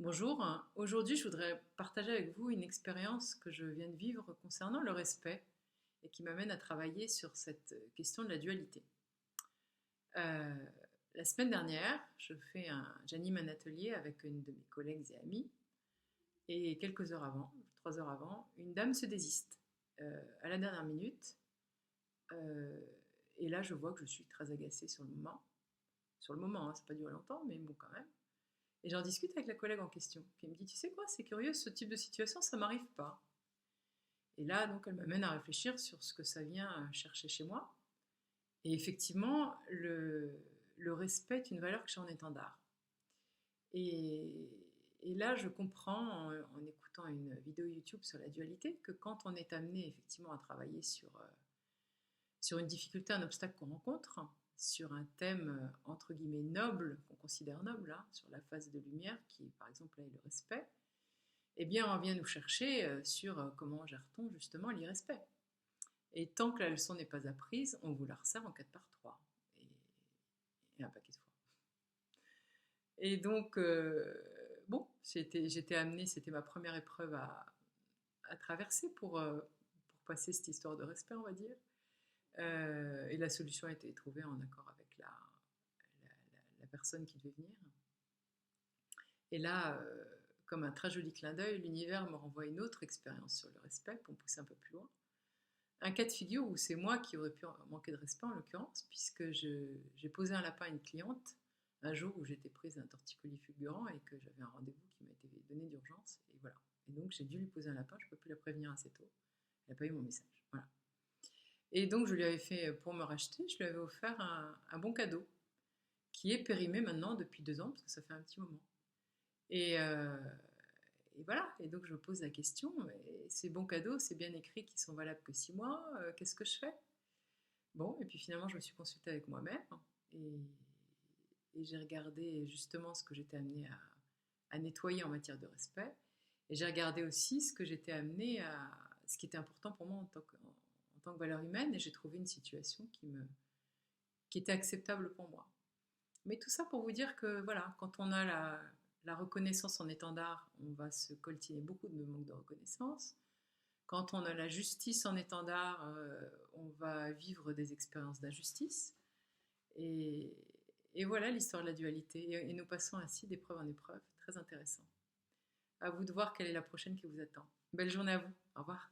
Bonjour, aujourd'hui je voudrais partager avec vous une expérience que je viens de vivre concernant le respect et qui m'amène à travailler sur cette question de la dualité. Euh, la semaine dernière, j'anime un atelier avec une de mes collègues et amies et quelques heures avant, 3 heures avant, une dame se désiste à la dernière minute euh, et là je vois que je suis très agacée sur le moment. Sur le moment, hein, ça n'a pas duré longtemps, mais bon quand même. Et j'en discute avec la collègue en question, qui me dit, tu sais quoi, c'est curieux, ce type de situation, ça m'arrive pas. Et là, donc, elle m'amène à réfléchir sur ce que ça vient chercher chez moi. Et effectivement, le respect est une valeur que j'ai en étendard. Et, et là, je comprends, en écoutant une vidéo YouTube sur la dualité, que quand on est amené effectivement à travailler sur une difficulté, un obstacle qu'on rencontre, sur un thème entre guillemets noble, qu'on considère noble, hein, sur la phase de lumière, qui par exemple là, est le respect, eh bien on vient nous chercher sur comment gère-t-on justement l'irrespect. Et tant que la leçon n'est pas apprise, on vous la resserre en 4 par 3. Et un paquet de fois. Et donc, bon, j'étais amenée, c'était ma première épreuve à traverser pour passer cette histoire de respect, on va dire. Et la solution a été trouvée en accord avec la personne qui devait venir. Et là, comme un très joli clin d'œil, l'univers me renvoie une autre expérience sur le respect pour me pousser un peu plus loin. Un cas de figure où c'est moi qui aurais pu manquer de respect en l'occurrence, puisque j'ai posé un lapin à une cliente un jour où j'étais prise d'un torticolis fulgurant et que j'avais un rendez-vous qui m'a été donné d'urgence. Et voilà. Et donc j'ai dû lui poser un lapin, je ne peux plus la prévenir assez tôt. Elle n'a pas eu mon message. Voilà. Et donc je lui avais fait, pour me racheter, je lui avais offert un bon cadeau qui est périmé maintenant depuis 2 ans, parce que ça fait un petit moment. Et, euh, et voilà, et donc je me pose la question, ces bons cadeaux, c'est bien écrit qu'ils sont valables que 6 mois, qu'est-ce que je fais? Bon, et puis finalement je me suis consultée avec moi-même et, et j'ai regardé justement ce que j'étais amenée à nettoyer en matière de respect, et j'ai regardé aussi ce que j'étais amenée ce qui était important pour moi en tant que valeur humaine, et j'ai trouvé une situation qui était acceptable pour moi. Mais tout ça pour vous dire que voilà, quand on a la reconnaissance en étendard, on va se coltiner beaucoup de manque de reconnaissance. Quand on a la justice en étendard, on va vivre des expériences d'injustice. Et, et voilà l'histoire de la dualité. Et nous passons ainsi d'épreuve en épreuve. Très intéressant. À vous de voir quelle est la prochaine qui vous attend. Belle journée à vous. Au revoir.